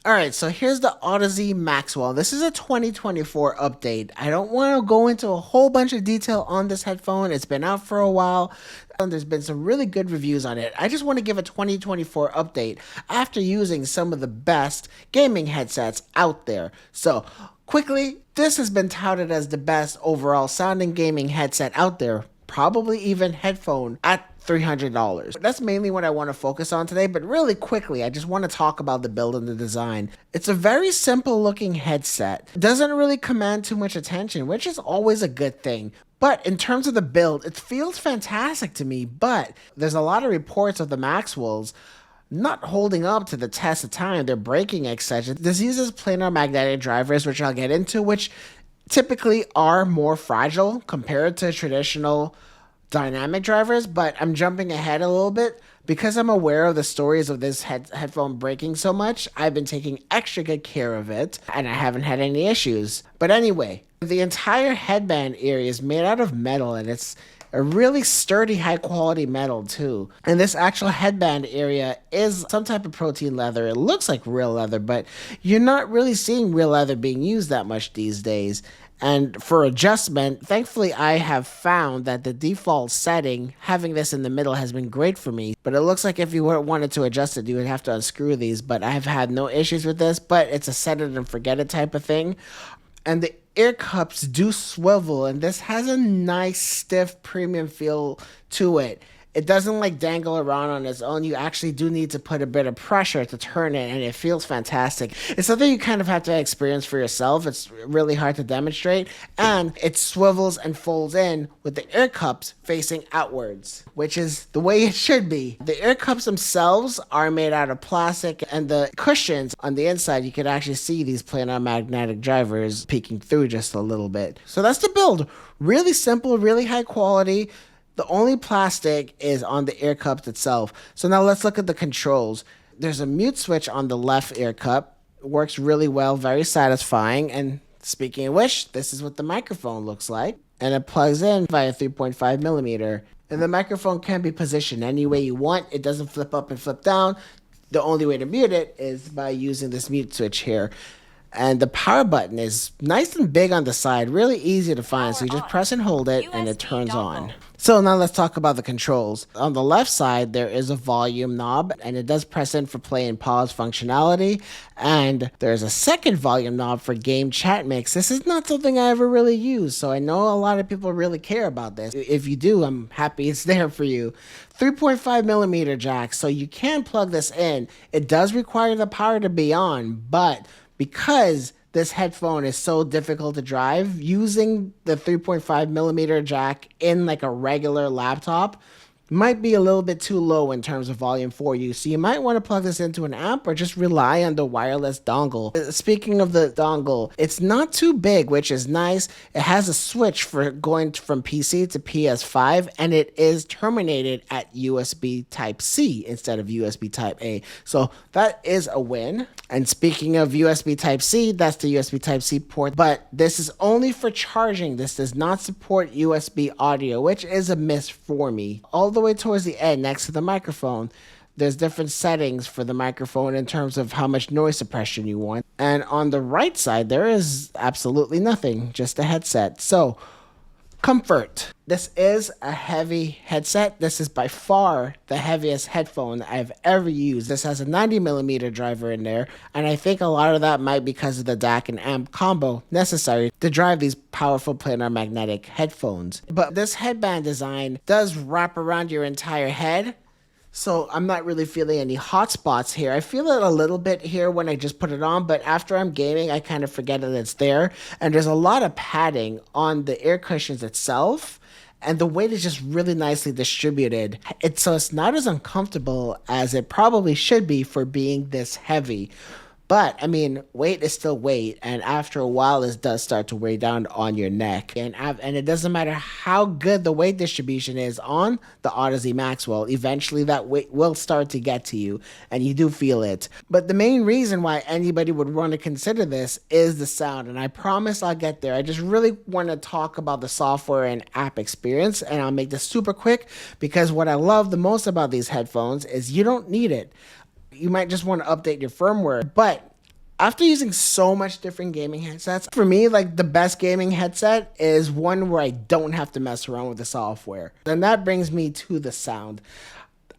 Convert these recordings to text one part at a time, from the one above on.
Alright, so here's the Audeze Maxwell. This is a 2024 update. I don't want to go into a whole bunch of detail on this headphone. It's been out for a while. There's been some really good reviews on it. I just want to give a 2024 update after using some of the best gaming headsets out there. So, quickly, this has been touted as the best overall sounding gaming headset out there, probably even headphone at $300. That's mainly what I want to focus on today, but really quickly, I just want to talk about the build and the design. It's a very simple looking headset. It doesn't really command too much attention, which is always a good thing. But in terms of the build, it feels fantastic to me, but there's a lot of reports of the Maxwells not holding up to the test of time. They're breaking, etc. This uses planar magnetic drivers, which I'll get into, which typically are more fragile compared to traditional dynamic drivers, but I'm jumping ahead a little bit. Because I'm aware of the stories of this headphone breaking so much, I've been taking extra good care of it, and I haven't had any issues. But anyway, the entire headband area is made out of metal, and it's a really sturdy, high quality metal too. And this actual headband area is some type of protein leather. It looks like real leather, but you're not really seeing real leather being used that much these days. And for adjustment, thankfully I have found that the default setting, having this in the middle, has been great for me. But it looks like if you wanted to adjust it, you would have to unscrew these. But I have had no issues with this, but it's a set it and forget it type of thing. And the ear cups do swivel, and this has a nice stiff premium feel to it. It doesn't like dangle around on its own. You actually do need to put a bit of pressure to turn it, and it feels fantastic. It's something you kind of have to experience for yourself. It's really hard to demonstrate, and it swivels and folds in with the ear cups facing outwards, which is the way it should be. The ear cups themselves are made out of plastic, and the cushions on the inside, you can actually see these planar magnetic drivers peeking through just a little bit. So that's the build. Really simple, really high quality. The only plastic is on the ear cups itself. So now let's look at the controls. There's a mute switch on the left ear cup. It works really well, very satisfying. And speaking of which, this is what the microphone looks like. And it plugs in via 3.5 millimeter. And the microphone can be positioned any way you want. It doesn't flip up and flip down. The only way to mute it is by using this mute switch here. And the power button is nice and big on the side, really easy to find. So you just press and hold it and it turns on. So now let's talk about the controls. On the left side, there is a volume knob, and it does press in for play and pause functionality. And there's a second volume knob for game chat mix. This is not something I ever really use, so I know a lot of people really care about this. If you do, I'm happy it's there for you. 3.5 millimeter jack, so you can plug this in. It does require the power to be on, but because this headphone is so difficult to drive, using the 3.5 millimeter jack in like a regular laptop might be a little bit too low in terms of volume for you. So you might want to plug this into an amp or just rely on the wireless dongle. Speaking of the dongle, it's not too big, which is nice. It has a switch for going from PC to PS5, and it is terminated at USB Type-C instead of USB Type-A. So that is a win. And speaking of USB Type-C, that's the USB Type-C port, but this is only for charging. This does not support USB audio, which is a miss for me. All the way towards the end, next to the microphone, there's different settings for the microphone in terms of how much noise suppression you want. And on the right side, there is absolutely nothing, just a headset. So, comfort. This is a heavy headset. This is by far the heaviest headphone I've ever used. This has a 90 millimeter driver in there, and I think a lot of that might be because of the DAC and amp combo necessary to drive these powerful planar magnetic headphones. But this headband design does wrap around your entire head, so I'm not really feeling any hot spots here. I feel it a little bit here when I just put it on, but after I'm gaming, I kind of forget that it's there. And there's a lot of padding on the ear cushions itself, and the weight is just really nicely distributed. So it's not as uncomfortable as it probably should be for being this heavy. But, I mean, weight is still weight, and after a while, this does start to weigh down on your neck. And it doesn't matter how good the weight distribution is on the Audeze Maxwell, eventually that weight will start to get to you, and you do feel it. But the main reason why anybody would want to consider this is the sound, and I promise I'll get there. I just really want to talk about the software and app experience, and I'll make this super quick, because what I love the most about these headphones is you don't need it. You might just want to update your firmware, but After using so much different gaming headsets, for me, like the best gaming headset is one where I don't have to mess around with the software. And that brings me to the sound.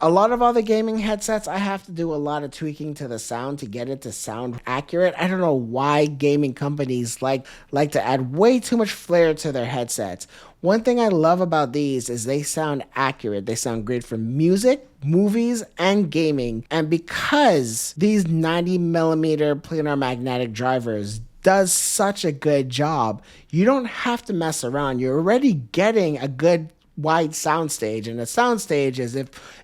A lot of other gaming headsets, I have to do a lot of tweaking to the sound to get it to sound accurate. I don't know why gaming companies like to add way too much flair to their headsets. One thing I love about these is they sound accurate. They sound great for music, movies, and gaming. And because these 90mm planar magnetic drivers does such a good job, you don't have to mess around. You're already getting a good wide soundstage, and a soundstage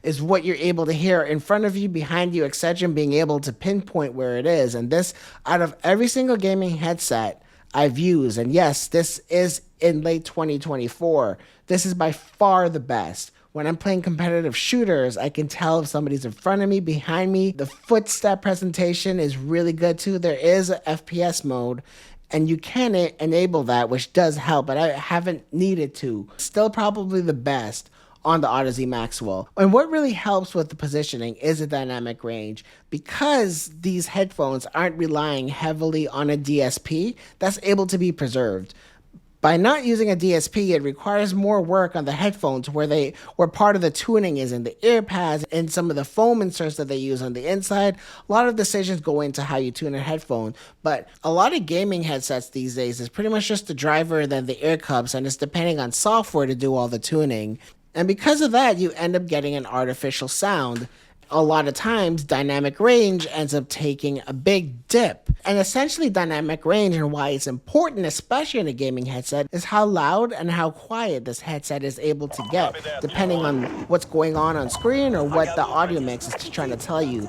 is what you're able to hear in front of you, behind you, etc., and being able to pinpoint where it is. And this, out of every single gaming headset I've used, and yes, this is in late 2024, this is by far the best. When I'm playing competitive shooters, I can tell if somebody's in front of me, behind me. The footstep presentation is really good too. There is a FPS mode, and you can enable that, which does help, but I haven't needed to. Still probably the best on the Audeze Maxwell. And what really helps with the positioning is the dynamic range. Because these headphones aren't relying heavily on a DSP, that's able to be preserved. By not using a DSP, it requires more work on the headphones where part of the tuning is in the ear pads and some of the foam inserts that they use on the inside. A lot of decisions go into how you tune a headphone, but a lot of gaming headsets these days is pretty much just the driver and then the ear cups, and it's depending on software to do all the tuning. And because of that, you end up getting an artificial sound. A lot of times, dynamic range ends up taking a big dip. And essentially, dynamic range and why it's important, especially in a gaming headset, is how loud and how quiet this headset is able to get, depending on what's going on screen or what the audio mix is trying to tell you.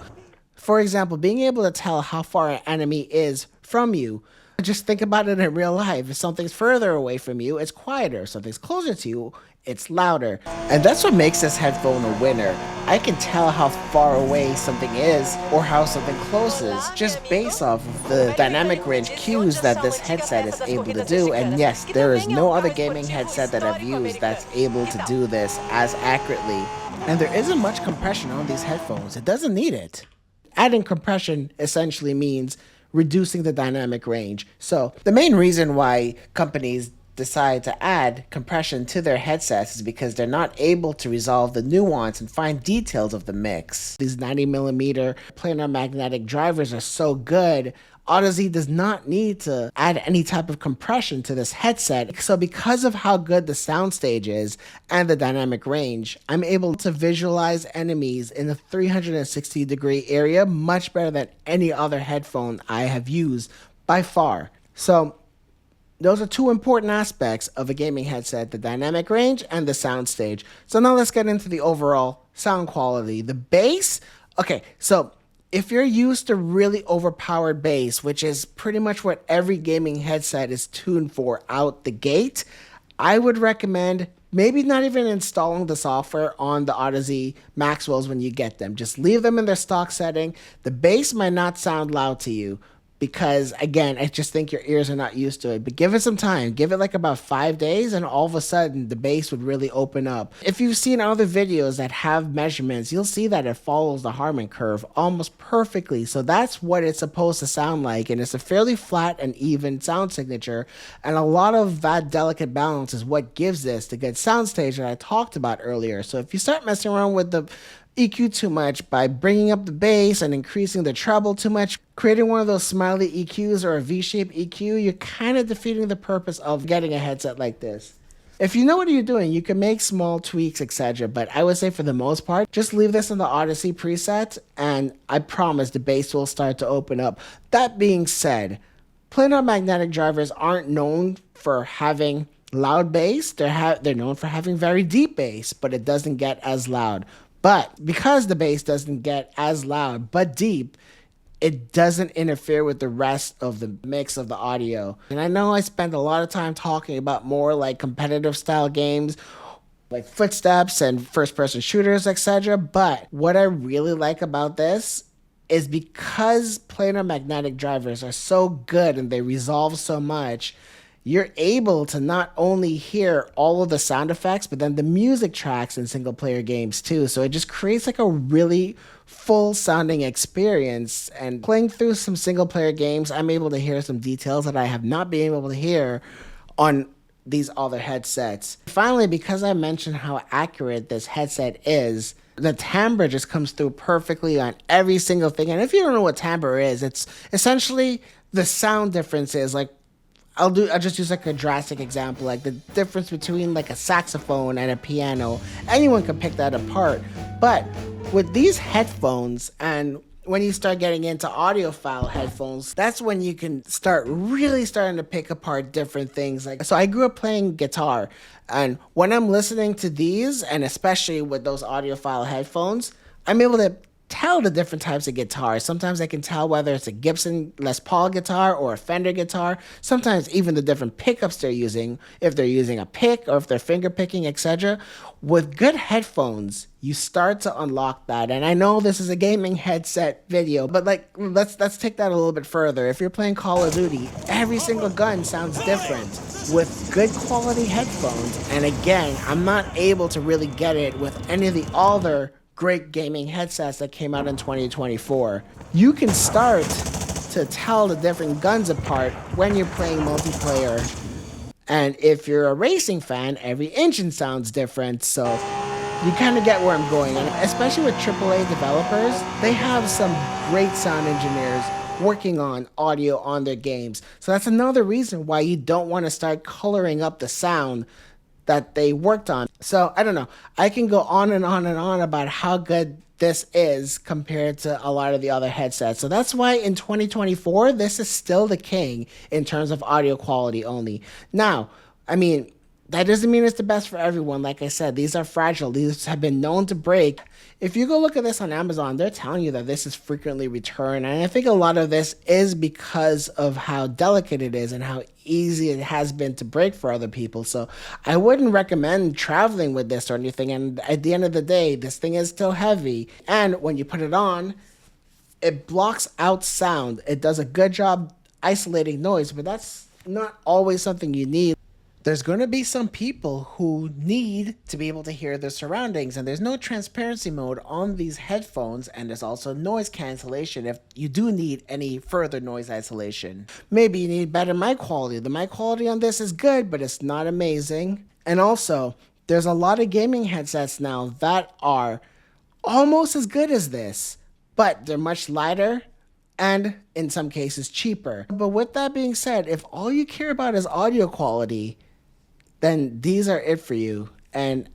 For example, being able to tell how far an enemy is from you. Just think about it in real life. If something's further away from you, it's quieter. If something's closer to you, it's louder. And that's what makes this headphone a winner. I can tell how far away something is or how something close is just based off of the dynamic range cues that this headset is able to do. And yes, there is no other gaming headset that I've used that's able to do this as accurately. And there isn't much compression on these headphones. It doesn't need it. Adding compression essentially means reducing the dynamic range. So the main reason why companies decide to add compression to their headsets is because they're not able to resolve the nuance and fine details of the mix. These 90mm planar magnetic drivers are so good, Audeze does not need to add any type of compression to this headset. So because of how good the soundstage is and the dynamic range, I'm able to visualize enemies in a 360-degree area much better than any other headphone I have used by far. So those are two important aspects of a gaming headset, the dynamic range and the soundstage. So now let's get into the overall sound quality. The bass, okay, so if you're used to really overpowered bass, which is pretty much what every gaming headset is tuned for out the gate, I would recommend maybe not even installing the software on the Audeze Maxwells when you get them. Just leave them in their stock setting. The bass might not sound loud to you, because again, I just think your ears are not used to it. But give it some time. Give it like about 5 days and all of a sudden the bass would really open up. If you've seen other videos that have measurements, you'll see that it follows the Harman curve almost perfectly. So that's what it's supposed to sound like. And it's a fairly flat and even sound signature. And a lot of that delicate balance is what gives this the good soundstage that I talked about earlier. So if you start messing around with the EQ too much by bringing up the bass and increasing the treble too much, creating one of those smiley EQs or a V-shaped EQ, you're kind of defeating the purpose of getting a headset like this. If you know what you're doing, you can make small tweaks, etc. But I would say for the most part, just leave this in the Audeze preset and I promise the bass will start to open up. That being said, planar magnetic drivers aren't known for having loud bass. They're known for having very deep bass, but it doesn't get as loud. But because the bass doesn't get as loud but deep, it doesn't interfere with the rest of the mix of the audio. And I know I spent a lot of time talking about more like competitive style games, like footsteps and first-person shooters, etc. But what I really like about this is because planar magnetic drivers are so good and they resolve so much, you're able to not only hear all of the sound effects, but then the music tracks in single player games too. So it just creates like a really full sounding experience. And playing through some single player games, I'm able to hear some details that I have not been able to hear on these other headsets. Finally, because I mentioned how accurate this headset is, the timbre just comes through perfectly on every single thing. And if you don't know what timbre is, it's essentially the sound differences. Like I'll just use like a drastic example, like the difference between like a saxophone and a piano. Anyone can pick that apart. But with these headphones, and when you start getting into audiophile headphones, that's when you can start really starting to pick apart different things. Like, so I grew up playing guitar, and when I'm listening to these, and especially with those audiophile headphones, I'm able to tell the different types of guitars. Sometimes I can tell whether it's a Gibson Les Paul guitar or a Fender guitar. Sometimes even the different pickups they're using, if they're using a pick or if they're finger picking, etc. With good headphones, you start to unlock that. And I know this is a gaming headset video, but like let's take that a little bit further. If you're playing Call of Duty, every single gun sounds different with good quality headphones. And again, I'm not able to really get it with any of the other great gaming headsets that came out in 2024. You can start to tell the different guns apart when you're playing multiplayer. And if you're a racing fan, every engine sounds different. So you kind of get where I'm going. And especially with AAA developers, they have some great sound engineers working on audio on their games. So that's another reason why you don't want to start coloring up the sound that they worked on. So I don't know. I can go on and on and on about how good this is compared to a lot of the other headsets. So that's why in 2024, this is still the king in terms of audio quality only. Now, I mean, that doesn't mean it's the best for everyone. Like I said, these are fragile. These have been known to break. If you go look at this on Amazon, they're telling you that this is frequently returned. And I think a lot of this is because of how delicate it is and how easy it has been to break for other people. So I wouldn't recommend traveling with this or anything. And at the end of the day, this thing is still heavy. And when you put it on, it blocks out sound. It does a good job isolating noise, but that's not always something you need. There's going to be some people who need to be able to hear their surroundings, and there's no transparency mode on these headphones, and there's also noise cancellation if you do need any further noise isolation. Maybe you need better mic quality. The mic quality on this is good, but it's not amazing. And also, there's a lot of gaming headsets now that are almost as good as this, but they're much lighter and in some cases cheaper. But with that being said, if all you care about is audio quality, then these are it for you. And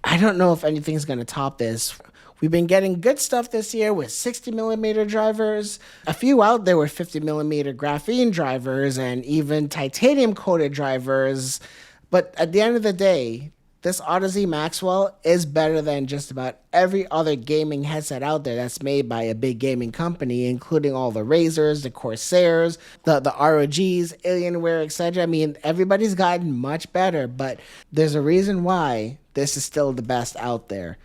I don't know if anything's going to top this. We've been getting good stuff this year with 60mm drivers. A few out there with 50mm graphene drivers and even titanium coated drivers. But at the end of the day, this Audeze Maxwell is better than just about every other gaming headset out there that's made by a big gaming company, including all the Razers, the Corsairs, the ROGs, Alienware, etc. I mean, everybody's gotten much better, but there's a reason why this is still the best out there.